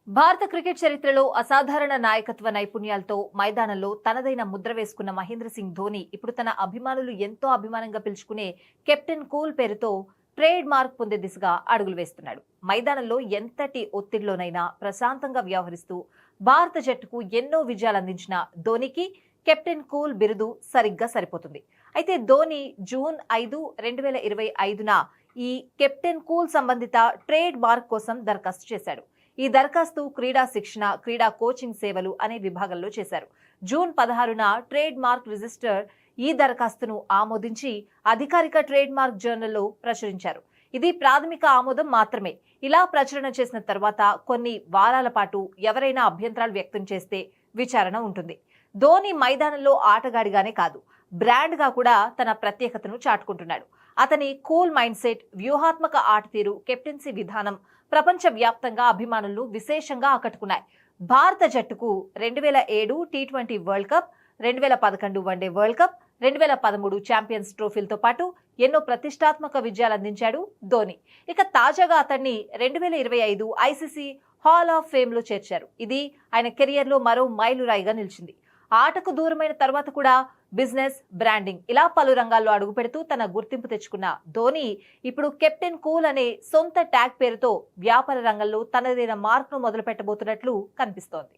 భారత క్రికెట్ చరిత్రలో అసాధారణ నాయకత్వ నైపుణ్యాలతో మైదానంలో తనదైన ముద్ర వేసుకున్న మహేంద్ర సింగ్ ధోని ఇప్పుడు తన అభిమానులు ఎంతో అభిమానంగా పిలుచుకునే కెప్టెన్ కూల్ పేరుతో ట్రేడ్ మార్క్ పొందే దిశగా అడుగులు వేస్తున్నాడు. మైదానంలో ఎంతటి ఒత్తిడిలోనైనా ప్రశాంతంగా వ్యవహరిస్తూ భారత జట్టుకు ఎన్నో విజయాలు అందించిన ధోనికి కెప్టెన్ కూల్ బిరుదు సరిగ్గా సరిపోతుంది. అయితే ధోని జూన్ 5, 2025న ఈ కెప్టెన్ కూల్ సంబంధిత ట్రేడ్ మార్క్ కోసం దరఖాస్తు చేశాడు. ఈ దరఖాస్తు క్రీడా శిక్షణ, క్రీడా కోచింగ్ సేవలు అనే విభాగంలో చేశారు. జూన్ 16న ట్రేడ్ మార్క్ రిజిస్టర్ ఈ దరఖాస్తును ఆమోదించి అధికారిక ట్రేడ్ మార్క్ జర్నల్లో ప్రచురించారు. ఇది ప్రాథమిక ఆమోదం మాత్రమే. ఇలా ప్రచురణ చేసిన తర్వాత కొన్ని వారాల పాటు ఎవరైనా అభ్యంతరాలు వ్యక్తం చేస్తే విచారణ ఉంటుంది. ధోని మైదానంలో ఆటగాడిగానే కాదు, బ్రాండ్గా కూడా తన ప్రత్యేకతను చాటుకుంటున్నాడు. అతని కూల్ మైండ్ సెట్, వ్యూహాత్మక ఆట తీరు, కెప్టెన్సీ విధానం ప్రపంచ వ్యాప్తంగా అభిమానులను విశేషంగా ఆకట్టుకున్నాయి. భారత జట్టుకు 2007 టీ20 world cup, 2011 one day world cup, 2013 champions ట్రోఫీలతో పాటు ఎన్నో ప్రతిష్టాత్మక విజయాలు అందించాడు ధోని. ఇక తాజాగా అతన్ని 2025 ఐసీసీ హాల్ ఆఫ్ ఫేమ్ లో చేర్చారు. ఇది ఆయన కెరియర్ లో మరో మైలురాయిగా నిలిచింది. ఆటకు దూరమైన తర్వాత కూడా బిజినెస్, బ్రాండింగ్ ఇలా పలు రంగాల్లో అడుగుపెడుతూ తన గుర్తింపు తెచ్చుకున్న ధోని ఇప్పుడు కెప్టెన్ కూల్ అనే సొంత ట్యాగ్ పేరుతో వ్యాపార రంగంలో తనదైన మార్క్ను మొదలు పెట్టబోతున్నట్లు కనిపిస్తోంది.